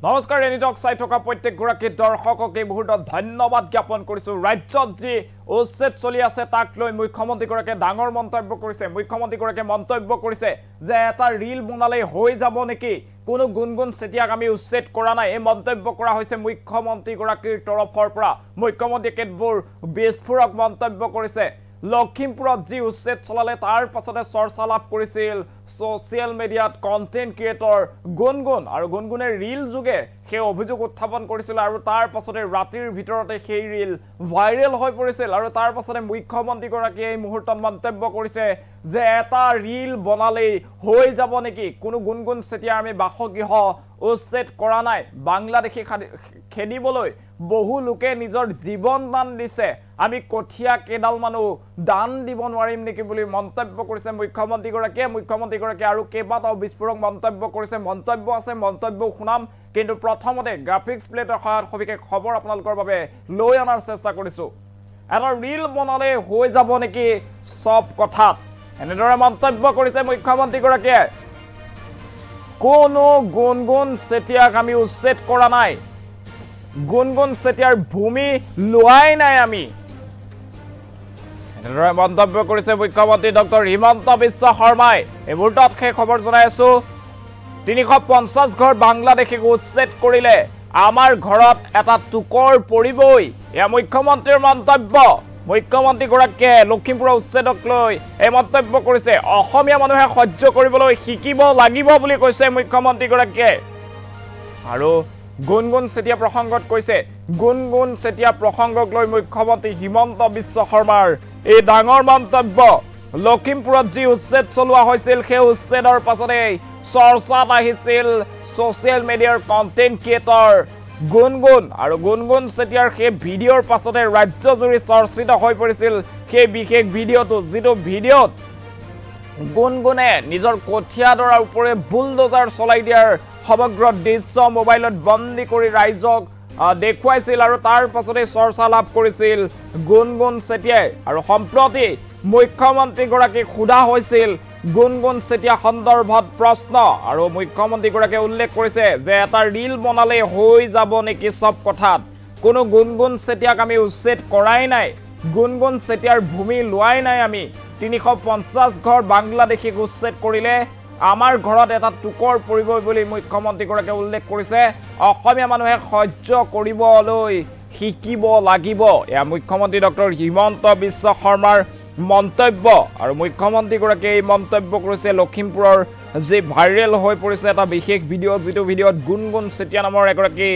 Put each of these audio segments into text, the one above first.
নমস্কাৰ এনিটক চাই থকা প্ৰত্যেকগৰাকী দৰ্শকক এই মুহূৰ্তত ধন্যবাদ জ্ঞাপন কৰিছো ৰাজ্যত যি উচ্ছেদ চলি আছে তাক লৈ মুখ্যমন্ত্ৰীগৰাকীয়ে ডাঙৰ মন্তব্য কৰিছে মুখ্যমন্ত্ৰীগৰাকীয়ে মন্তব্য কৰিছে যে এটা ৰিল বনালে হৈ যাব নেকি কোনো গুণগুণ চেতিয়াক আমি উচ্ছেদ কৰা নাই এই মন্তব্য কৰা হৈছে মুখ্যমন্ত্ৰীগৰাকীৰ তৰফৰ পৰা মুখ্যমন্ত্ৰীয়ে কেতবোৰ বিস্ফোৰক মন্তব্য কৰিছে লখিমপুৰত যি উচ্ছেদ চলালে তাৰ পাছতে চৰ্চা লাভ কৰিছিল সোশ্যাল মিডিয়াত কন্টেন্ট ক্ৰিয়েটৰ গুণগুণ আৰু গুণগুণে ৰিল যোগে সেই অভিযোগ উত্থাপন কৰিছিল আৰু তাৰ পাছতে ৰাতিৰ ভিতৰতে সেই ৰিল ভাইৰেল হৈ পৰিছিল আৰু তাৰ পাছতে মুখ্যমন্ত্ৰীগৰাকীয়ে এই মুহূৰ্তত মন্তব্য কৰিছে যে এটা ৰিল বনালেই হৈ যাব নেকি কোনো গুণগুণ চেতিয়া আমি বাসগৃহ উচ্ছেদ কৰা নাই বাংলাদেশী খেদিবলৈ বহু লোকে নিজৰ জীৱন দান দিছে আমি কঠিয়া কেডাল মানুহ দান দিব নোৱাৰিম নেকি বুলি মন্তব্য কৰিছে মুখ্যমন্ত্ৰীগৰাকীয়ে আৰু কেইবাটাও বিস্ফোৰক মন্তব্য কৰিছে মন্তব্য আছে মন্তব্য শুনাম কিন্তু প্ৰথমতে গ্ৰাফিক্স প্লেটৰ সহায়ত সবিশেষ খবৰ আপোনালোকৰ বাবে লৈ অনাৰ চেষ্টা কৰিছো এটা ৰিল বনালে হৈ যাব নেকি সব কথাত এনেদৰে মন্তব্য কৰিছে মুখ্যমন্ত্ৰীগৰাকীয়ে কোনো গুণগুণ চেতিয়াক আমি উচ্ছেদ কৰা নাই গুণগুণ চেতিয়াৰ ভূমি লোৱাই নাই আমি এনেদৰে মন্তব্য কৰিছে মুখ্যমন্ত্ৰী ডক্টৰ হিমন্ত বিশ্ব শৰ্মাই এই মুহূৰ্তত সেই খবৰ জনাই আছো 350 ঘৰ বাংলাদেশীক উচ্ছেদ কৰিলে আমাৰ ঘৰত এটা টুকৰ পৰিবই এয়া মুখ্যমন্ত্ৰীৰ মন্তব্য মুখ্যমন্ত্ৰীগৰাকীয়ে লখিমপুৰৰ উচ্ছেদক লৈ এই মন্তব্য কৰিছে অসমীয়া মানুহে সহ্য কৰিবলৈ শিকিব লাগিব বুলি কৈছে মুখ্যমন্ত্ৰীগৰাকীয়ে আৰু গুণগুণ চেতিয়া প্ৰসংগত কৈছে গুণগুণ চেতিয়া প্ৰসংগক লৈ মুখ্যমন্ত্ৰী হিমন্ত বিশ্ব শৰ্মাৰ এই ডাঙৰ মন্তব্য লখিমপুৰত যি উচ্ছেদ চলোৱা হৈছিল সেই উচ্ছেদৰ পাছতে চৰ্চাত আহিছিল সোশ্যাল মিডিয়াৰ কন্টেন্ট ক্ৰিয়েটৰ গুণগুণ আৰু গুণগুণ চেতিয়াৰ সেই ভিডিঅ'ৰ পাছতে ৰাজ্যজুৰি চৰ্চিত হৈ পৰিছিল সেই বিশেষ ভিডিঅ'টো যিটো ভিডিঅ'ত গুণগুণে নিজৰ কঠিয়াদৰাৰ ওপৰে বুলডোজাৰ চলাই দিয়াৰ সমগ্ৰ দৃশ্য মোবাইলত বন্দী কৰি ৰাইজক দেখুৱাইছিল আৰু তাৰ পাছতে চৰ্চা লাভ কৰিছিল গুণগুণ চেতিয়াই আৰু সম্প্ৰতি মুখ্যমন্ত্ৰীগৰাকীক সোধা হৈছিল গুণগুণ চেতিয়া সন্দৰ্ভত প্ৰশ্ন আৰু মুখ্যমন্ত্ৰীগৰাকীয়ে উল্লেখ কৰিছে যে এটা ৰিল বনালে হৈ যাব নেকি সব কথাত কোনো গুণগুণ চেতিয়াক আমি উচ্ছেদ কৰাই নাই গুণগুণ চেতিয়াৰ ভূমি লোৱাই নাই আমি 350 ঘৰ বাংলাদেশীক উচ্ছেদ কৰিলে আমাৰ ঘৰত এটা টুকৰ পৰিবই বুলি মুখ্যমন্ত্ৰীগৰাকীয়ে উল্লেখ কৰিছে অসমীয়া মানুহে সহ্য কৰিবলৈ শিকিব লাগিব এয়া মুখ্যমন্ত্ৰী ডক্টৰ হিমন্ত বিশ্ব শৰ্মাৰ মন্তব্য আৰু মুখ্যমন্ত্ৰীগৰাকীয়ে এই মন্তব্য কৰিছে লখিমপুৰৰ যে ভাইৰেল হৈ পৰিছে এটা বিশেষ ভিডিঅ' যিটো ভিডিঅ'ত গুণগুণ চেতিয়া নামৰ এগৰাকী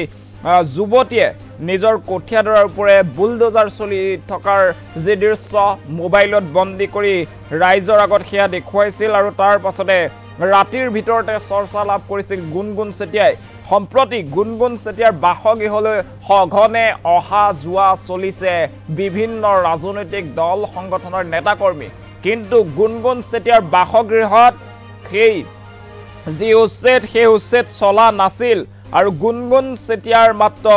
যুৱতীয়ে নিজৰ কঠিয়াদৰাৰ ওপৰে বুলডোজাৰ চলি থকাৰ যে দৃশ্য মোবাইলত বন্দী কৰি ৰাইজৰ আগত সেয়া দেখুৱাইছিল আৰু তাৰ পাছতে ৰাতিৰ ভিতৰতে চৰ্চা লাভ কৰিছিল গুণগুণ চেতিয়াই সম্প্ৰতি গুণগুণ চেতিয়াৰ বাসগৃহলৈ সঘনে অহা যোৱা চলিছে বিভিন্ন ৰাজনৈতিক দল সংগঠনৰ নেতাকৰ্মী কিন্তু গুণগুণ চেতিয়াৰ বাসগৃহত সেই যি উচ্ছেদ সেই উচ্ছেদ চলা নাছিল আৰু গুণগুণ চেতিয়াৰ মাত্ৰ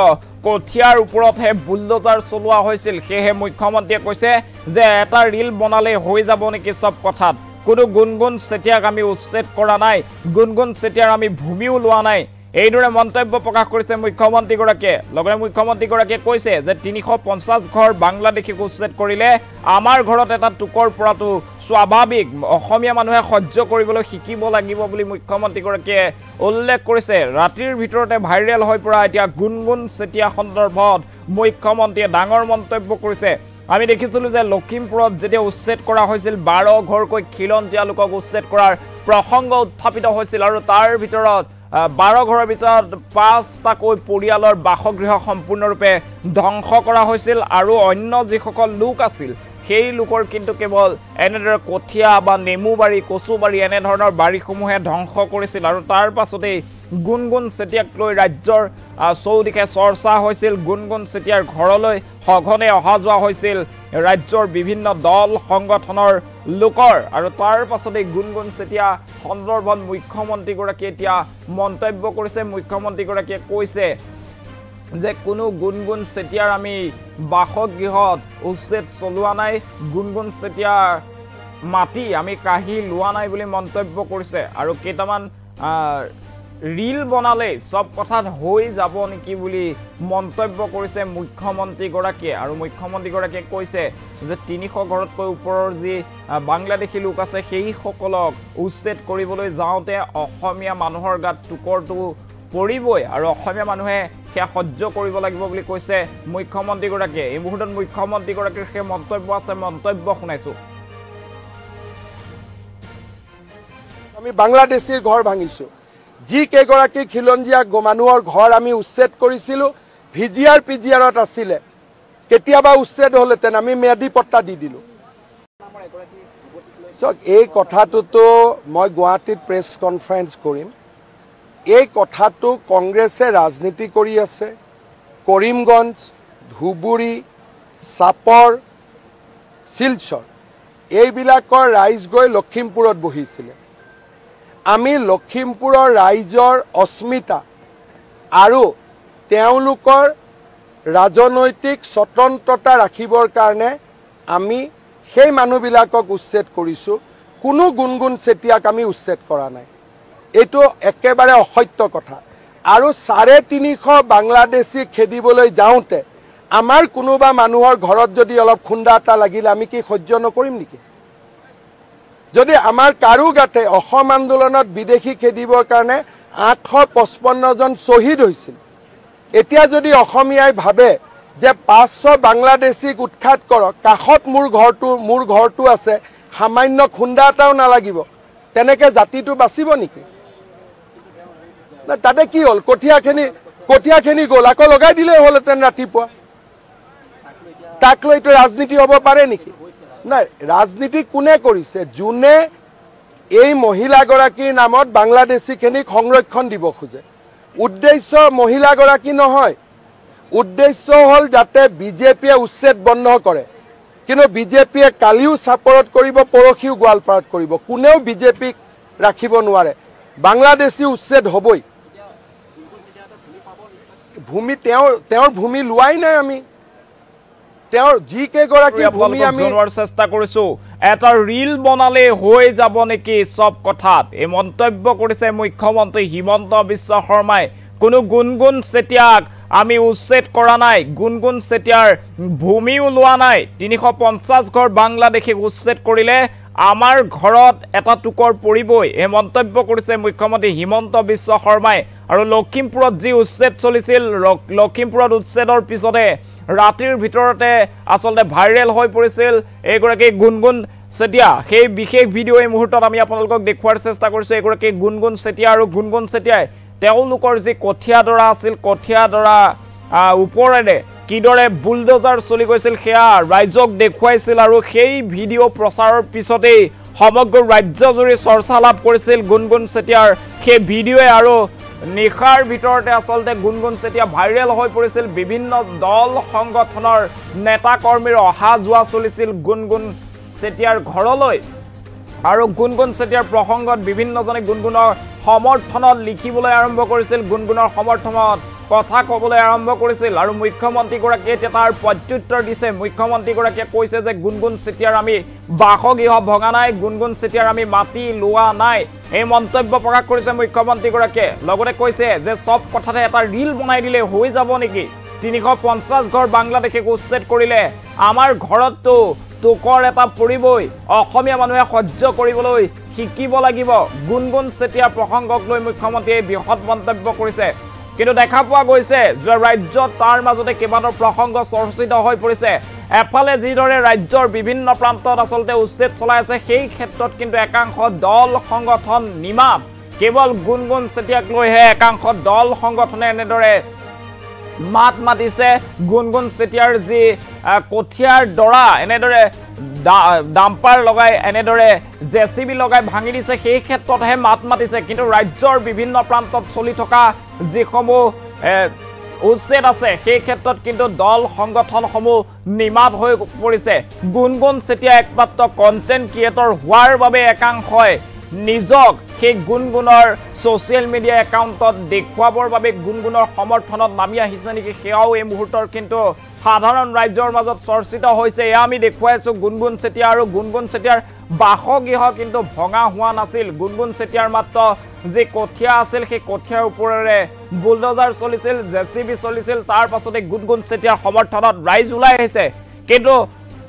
কঠিয়াৰ ওপৰতহে বুলডোজাৰ চলোৱা হৈছিল সেয়েহে মুখ্যমন্ত্ৰীয়ে কৈছে যে এটা ৰিল বনালে হৈ যাব নেকি সব কথাত কোনো গুণগুণ চেতিয়াক আমি উচ্ছেদ কৰা নাই গুণগুণ চেতিয়াৰ আমি ভূমিও লোৱা নাই এইদৰে মন্তব্য প্ৰকাশ কৰিছে মুখ্যমন্ত্ৰীগৰাকীয়ে লগতে মুখ্যমন্ত্ৰীগৰাকীয়ে কৈছে যে 350 ঘৰ বাংলাদেশীক উচ্ছেদ কৰিলে আমাৰ ঘৰত এটা টুকৰ পৰাটো স্বাভাৱিক অসমীয়া মানুহে সহ্য কৰিবলৈ শিকিব লাগিব বুলি মুখ্যমন্ত্ৰীগৰাকীয়ে উল্লেখ কৰিছে ৰাতিৰ ভিতৰতে ভাইৰেল হৈ পৰা এতিয়া গুণগুণ চেতিয়া সন্দৰ্ভত মুখ্যমন্ত্ৰীয়ে ডাঙৰ মন্তব্য কৰিছে আমি দেখিছিলো যে লখিমপুৰত যেতিয়া উচ্ছেদ কৰা হৈছিল 12 ঘৰকৈ খিলঞ্জীয়া লোকক উচ্ছেদ কৰাৰ প্ৰসংগ উত্থাপিত হৈছিল আৰু তাৰ ভিতৰত 12 ঘৰৰ ভিতৰত 5টাকৈ পৰিয়ালৰ বাসগৃহ সম্পূৰ্ণৰূপে ধ্বংস কৰা হৈছিল আৰু অন্য যিসকল লোক আছিল সেই লোকৰ কিন্তু কেৱল এনেদৰে কঠিয়া বা নেমুবাৰী কচুবাৰী এনে ধৰণৰ বাৰীসমূহে ধ্বংস কৰিছিল আৰু তাৰ পাছতে গুণগুণ চেতিয়াক লৈ ৰাজ্যৰ চৌদিশে চৰ্চা হৈছিল গুণগুণ চেতিয়াৰ ঘৰলৈ সঘনে অহা যোৱা হৈছিল ৰাজ্যৰ বিভিন্ন দল সংগঠনৰ লোকৰ আৰু তাৰ পাছতে গুণগুণ চেতিয়া সন্দৰ্ভত মুখ্যমন্ত্ৰীগৰাকীয়ে এতিয়া মন্তব্য কৰিছে মুখ্যমন্ত্ৰীগৰাকীয়ে কৈছে যে কোনো গুণগুণ চেতিয়াৰ আমি বাসগৃহত উচ্ছেদ চলোৱা নাই গুণগুণ চেতিয়াৰ মাটি আমি কাহি লোৱা নাই বুলি মন্তব্য কৰিছে আৰু কেইটামান ৰীল বনালে সব কথাত হৈ যাব নেকি বুলি মন্তব্য কৰিছে মুখ্যমন্ত্ৰীগৰাকীয়ে আৰু মুখ্যমন্ত্ৰীগৰাকীয়ে কৈছে যে 300 ঘৰতকৈ ওপৰৰ যি বাংলাদেশী লোক আছে সেই সকলক উচ্ছেদ কৰিবলৈ যাওঁতে অসমীয়া মানুহৰ গাত টুকৰটো পৰিবই আৰু অসমীয়া মানুহে সেয়া সহ্য কৰিব লাগিব বুলি কৈছে মুখ্যমন্ত্ৰীগৰাকীয়ে। এই মুহূৰ্তত মুখ্যমন্ত্ৰীগৰাকীৰ সেই মন্তব্য আছে, মন্তব্য শুনাইছো। আমি বাংলাদেশীৰ ঘৰ ভাঙিছো, যি কেইগৰাকী খিলঞ্জীয়া মানুহৰ ঘৰ আমি উচ্ছেদ কৰিছিলো, ভিজিআৰ পিজিআৰত আছিলে, কেতিয়াবা উচ্ছেদ হলেতেন আমি ম্যাদী পট্টা দি দিলো। এই কথাটোতো মই গুৱাহাটীত প্ৰেছ কনফাৰেন্স কৰিম। এই কথাটো কংগ্ৰেছে ৰাজনীতি কৰি আছে। কৰিমগঞ্জ, ধুবুৰী, চাপৰ, শিলচৰ এইবিলাকৰ ৰাইজ গৈ লখিমপুৰত বহিছিলে। আমি লখিমপুৰৰ ৰাইজৰ অস্মিতা আৰু তেওঁলোকৰ ৰাজনৈতিক স্বতন্ত্ৰতা ৰাখিবৰ কাৰণে আমি সেই মানুহবিলাকক উচ্ছেদ কৰিছো। কোনো গুণগুণ চেতিয়াক আমি উচ্ছেদ কৰা নাই। এইটো একেবাৰে অসত্য কথা। আৰু 350 বাংলাদেশী খেদিবলৈ যাওঁতে আমাৰ কোনোবা মানুহৰ ঘৰত যদি অলপ খুন্দা এটা লাগিলে আমি কি সহ্য নকৰিম নেকি? যদি আমাৰ কাৰো গাতে অসম আন্দোলনত বিদেশী খেদিবৰ কাৰণে 855 জন শ্বহীদ হৈছিল, এতিয়া যদি অসমীয়াই ভাবে যে 500 বাংলাদেশীক উৎখাত কৰক, কাষত মোৰ ঘৰটো আছে, সামান্য খুন্দা এটাও নালাগিব, তেনেকে জাতিটো বাচিব নেকি? তাতে কি হল? কঠীয়াখিনি গ'ল, আকৌ লগাই দিলেই হলহেঁতেন ৰাতিপুৱা। তাক লৈ ৰাজনীতি হ'ব পাৰে নেকি? নাই, ৰাজনীতি কোনে কৰিছে? যোনে এই মহিলাগৰাকীৰ নামত বাংলাদেশীখিনিক সংৰক্ষণ দিব খোজে। উদ্দেশ্য মহিলাগৰাকী নহয়, উদ্দেশ্য হল যাতে বিজেপিয়ে উচ্ছেদ বন্ধ কৰে। কিন্তু বিজেপিয়ে কালিও চাপৰত কৰিব, পৰহিও গোৱালপাৰাত কৰিব। কোনেও বিজেপিক ৰাখিব নোৱাৰে। বাংলাদেশী উচ্ছেদ হ'বই। ভূমি তেওঁৰ ভূমি লোৱাই নাই আমি। তেওঁৰ যি কেইগৰাকী ভূমি আমি জনোৱাৰ চেষ্টা কৰিছো। এটা ৰীল বনালে হৈ যাব নেকি সব কথাত? এই মন্তব্য কৰিছে মুখ্যমন্ত্ৰী হিমন্ত বিশ্ব শৰ্মাই। কোনো গুণগুণ চেতিয়াক আমি উচ্ছেদ কৰা নাই, গুণগুণ চেতিয়াৰ ভূমিও লোৱা নাই। 350 ঘৰ বাংলাদেশীক উচ্ছেদ কৰিলে আমাৰ ঘৰত এটা টুকৰ পৰিবই। এই মন্তব্য কৰিছে মুখ্যমন্ত্ৰী হিমন্ত বিশ্ব শৰ্মাই। আৰু লখিমপুৰত যি উচ্ছেদ চলিছিল, লখিমপুৰত উচ্ছেদৰ পিছতে ৰাতিৰ ভিতৰতে আচলতে ভাইৰেল হৈ পৰিছিল এইগৰাকী গুণগুণ চেতিয়া। সেই বিশেষ ভিডিঅ' এই মুহূৰ্তত আমি আপোনালোকক দেখুৱাৰ চেষ্টা কৰিছোঁ। এইগৰাকী গুণগুণ চেতিয়া আৰু গুণগুণ চেতিয়াই তেওঁলোকৰ যি কঠীয়াদৰা আছিল, কঠীয়াদৰা ওপৰেৰে কিদৰে বুলডোজাৰ চলি গৈছিল সেয়া ৰাইজক দেখুৱাইছিল। আৰু সেই ভিডিঅ' প্ৰচাৰৰ পিছতেই সমগ্ৰ ৰাজ্যজুৰি চৰ্চা লাভ কৰিছিল গুণগুণ চেতিয়াৰ সেই ভিডিঅ'য়ে। আৰু নিশাৰ ভিতৰতে আচলতে গুণগুণ চেতিয়া ভাইৰেল হৈ পৰিছিল। বিভিন্ন দল সংগঠনৰ নেতা কৰ্মীৰ অহা যোৱা চলিছিল গুণগুণ চেতিয়াৰ ঘৰলৈ। আৰু গুণগুণ চেতিয়াৰ প্ৰসংগত বিভিন্নজনে গুণগুণৰ সমৰ্থনত লিখিবলৈ আৰম্ভ কৰিছিল, গুণগুণৰ সমৰ্থনত কথা ক'বলৈ আৰম্ভ কৰিছিল। আৰু মুখ্যমন্ত্ৰীগৰাকীয়ে এতিয়া তাৰ প্ৰত্যুত্তৰ দিছে। মুখ্যমন্ত্ৰীগৰাকীয়ে কৈছে যে গুণগুণ চেতিয়াৰ আমি বাসগৃহ ভঙা নাই, গুণগুণ চেতিয়াৰ আমি মাটি লোৱা নাই। এই মন্তব্য প্ৰকাশ কৰিছে মুখ্যমন্ত্ৰীগৰাকীয়ে। লগতে কৈছে যে সব কথাতে এটা ৰীল বনাই দিলে হৈ যাব নেকি? 350 ঘৰ বাংলাদেশীক উচ্ছেদ কৰিলে আমাৰ ঘৰততো টুকৰ এটা পৰিবই। অসমীয়া মানুহে সহ্য কৰিবলৈ শিকিব লাগিব। গুণগুণ চেতিয়াৰ প্ৰসংগক লৈ মুখ্যমন্ত্ৰীয়ে বৃহৎ মন্তব্য কৰিছে। কিন্তু দেখা পোৱা গৈছে যে ৰাজ্যত তাৰ মাজতে কেইবাটাও প্ৰসংগ চৰ্চিত হৈ পৰিছে। এফালে যিদৰে ৰাজ্যৰ বিভিন্ন প্ৰান্তত আচলতে উচ্ছেদ চলাই আছে, সেই ক্ষেত্ৰত কিন্তু একাংশ দল সংগঠন নিমাত। কেৱল গুণগুণ চেতিয়াক লৈহে একাংশ দল সংগঠনে এনেদৰে মাত মাতিছে। গুণগুণ চেতিয়াৰ যি কঠীয়াৰ দৰা এনেদৰে ডাম্পাৰ লগাই, এনেদৰে জেচিবি লগাই ভাঙি দিছে, সেই ক্ষেত্ৰতহে মাত মাতিছে। কিন্তু ৰাজ্যৰ বিভিন্ন প্ৰান্তত চলি থকা যিসমূহ উচ্ছেদ আছে সেই ক্ষেত্ৰত কিন্তু দল সংগঠনসমূহ নিমাত হৈ পৰিছে। গুণগুণ চেতিয়া একমাত্ৰ কণ্টেণ্ট ক্ৰিয়েটৰ হোৱাৰ বাবে একাংশই নিজক সেই গুণগুণৰ ছ'চিয়েল মিডিয়া একাউণ্টত দেখুৱাবৰ বাবে গুণগুণৰ সমৰ্থনত নামি আহিছে নেকি সেয়াও এই মুহূৰ্তৰ কিন্তু সাধাৰণ ৰাইজৰ মাজত চৰ্চিত হৈছে। এয়া আমি দেখুৱাই আছোঁ গুণগুণ চেতিয়া, আৰু গুণগুণ চেতিয়াৰ বাসগৃহ কিন্তু ভঙা হোৱা নাছিল। গুণগুণ চেতিয়াৰ মাত্ৰ যি কঠীয়া আছিল সেই কঠীয়াৰ ওপৰেৰে বুলডোজাৰ চলিছিল, JCB চলিছিল। তাৰ পাছতে গুণগুণ চেতিয়াৰ সমৰ্থনত ৰাইজ ওলাই আহিছে। কিন্তু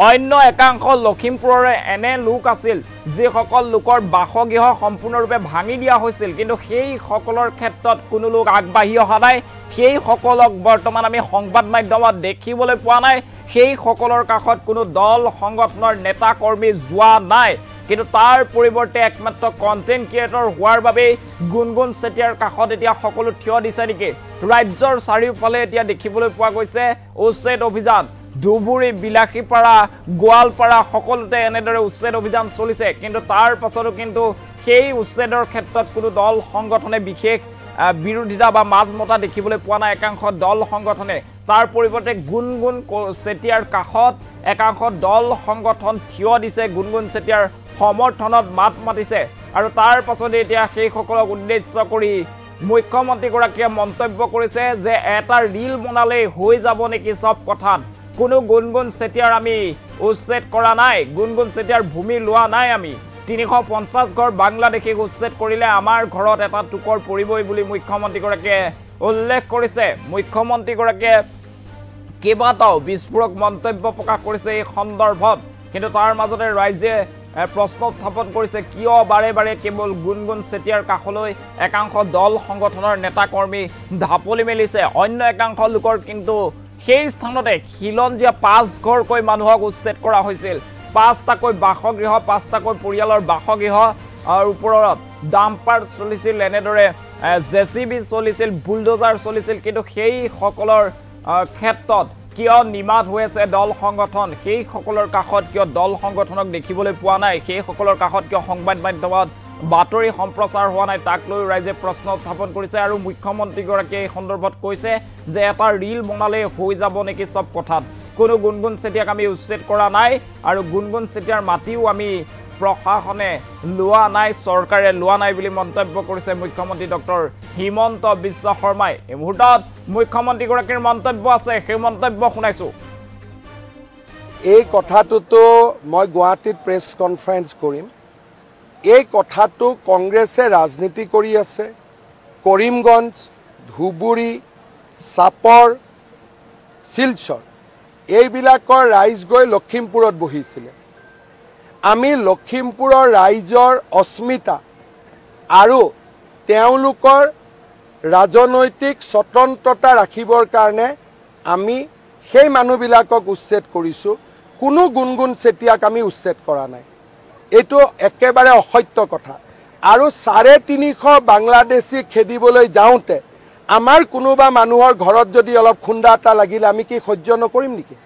অন্য একাংশ লখিমপুৰৰে এনে লোক আছিল যিসকল লোকৰ বাসগৃহ সম্পূৰ্ণৰূপে ভাঙি দিয়া হৈছিল, কিন্তু সেই সকলৰ ক্ষেত্ৰত কোনো লোক আগবাঢ়ি অহা নাই। সেই সকলক বৰ্তমান আমি সংবাদ মাধ্যমত দেখিবলৈ পোৱা নাই। সেই সকলৰ কাষত কোনো দল সংগঠনৰ নেতা কৰ্মী যোৱা নাই, কিন্তু তাৰ পৰিৱৰ্তে একমাত্ৰ কণ্টেণ্ট ক্ৰিয়েটৰ হোৱাৰ বাবেই গুণগুণ চেতিয়াৰ কাষত এতিয়া সকলো থিয় দিছে নেকি। ৰাজ্যৰ চাৰিওফালে এতিয়া দেখিবলৈ পোৱা গৈছে উচ্ছেদ অভিযান। ধুবুৰী, বিলাসীপাৰা, গোৱালপাৰা সকলোতে এনেদৰে উচ্ছেদ অভিযান চলিছে, কিন্তু তাৰ পাছতো কিন্তু সেই উচ্ছেদৰ ক্ষেত্ৰত কোনো দল সংগঠনে বিশেষ বিৰোধিতা বা মাত মতা দেখিবলৈ পোৱা নাই একাংশ দল সংগঠনে। তাৰ পৰিৱৰ্তে গুণগুণ চেতিয়াৰ কাষত একাংশ দল সংগঠন থিয় দিছে, গুণগুণ চেতিয়াৰ সমৰ্থনত মাত মাতিছে। আৰু তাৰ পাছতে এতিয়া সেইসকলক উদ্দেশ্য কৰি মুখ্যমন্ত্ৰীগৰাকীয়ে মন্তব্য কৰিছে যে এটা ৰীল বনালেই হৈ যাব নেকি চব কথাত। কোনো গুণগুণ চেতিয়াৰ আমি উচ্ছেদ কৰা নাই, গুণগুণ চেতিয়াৰ ভূমি লোৱা নাই। আমি 350 ঘৰ বাংলাদেশীক উচ্ছেদ কৰিলে আমাৰ ঘৰত এটা টুকুৰ পৰিবই বুলি মুখ্যমন্ত্ৰীগৰাকীয়ে উল্লেখ কৰিছে। মুখ্যমন্ত্ৰীগৰাকীয়ে কেইবাটাও বিস্ফোৰক মন্তব্য প্ৰকাশ কৰিছে এই সন্দৰ্ভত, কিন্তু তাৰ মাজতে ৰাইজে প্ৰশ্ন উত্থাপন কৰিছে কিয় বাৰে বাৰে কেৱল গুণগুণ চেতিয়াৰ কাষলৈ একাংশ দল সংগঠনৰ নেতা কৰ্মী ঢাপলি মেলিছে। অন্য একাংশ লোকৰ কিন্তু সেই স্থানতে খিলঞ্জীয়া 5 ঘৰকৈ মানুহক উচ্ছেদ কৰা হৈছিল। 5টাকৈ বাসগৃহ, 5টাকৈ পৰিয়ালৰ বাসগৃহ ওপৰত ডাম্পাৰ চলিছিল, এনেদৰে JCB চলিছিল, বুলডোজাৰ চলিছিল, কিন্তু সেই সকলৰ ক্ষেত্ৰত কিয় নিমাত হৈ আছে দল সংগঠন, সেই সকলৰ কাষত কিয় দল সংগঠনক দেখিবলৈ পোৱা নাই, সেই সকলৰ কাষত কিয় সংবাদ মাধ্যমত বাতৰি সম্প্ৰচাৰ হোৱা নাই, তাক লৈ ৰাইজে প্ৰশ্ন উত্থাপন কৰিছে। আৰু মুখ্যমন্ত্ৰীগৰাকীয়ে এই সন্দৰ্ভত কৈছে যে এটা ৰীল বনালে হৈ যাব নেকি চব কথাত। কোনো গুণগুণ চেতিয়াক আমি উচ্ছেদ কৰা নাই, আৰু গুণগুণ চেতিয়াৰ মাটিও আমি প্ৰশাসনে লোৱা নাই, চৰকাৰে লোৱা নাই বুলি মন্তব্য কৰিছে মুখ্যমন্ত্ৰী ডক্টৰ হিমন্ত বিশ্ব শৰ্মাই। এই মুহূৰ্তত মুখ্যমন্ত্ৰীগৰাকীৰ মন্তব্য আছে, সেই মন্তব্য শুনাইছোঁ। এই কথাটোতো মই গুৱাহাটীত প্ৰেছ কনফাৰেন্স কৰিম। এই কথাটো কংগ্ৰেছে ৰাজনীতি কৰি আছে। কৰিমগঞ্জ, ধুবুৰী, চাপৰ, শিলচৰ এইবিলাকৰ ৰাইজ গৈ লখিমপুৰত বহিছিলে। আমি লখিমপুৰৰ ৰাইজৰ অস্মিতা আৰু তেওঁলোকৰ ৰাজনৈতিক স্বতন্ত্ৰতা ৰাখিবৰ কাৰণে আমি সেই মানুহবিলাকক উচ্ছেদ কৰিছোঁ। কোনো গুণগুণ চেতিয়াক আমি উচ্ছেদ কৰা নাই। এইটো একেবাৰে অসত্য কথা। আৰু 350 বাংলাদেশী খেদিবলৈ যাওঁতে আমাৰ কোনোবা মানুহৰ ঘৰত যদি অলপ খুন্দা এটা লাগিলে আমি কি সহ্য নকৰিম নেকি?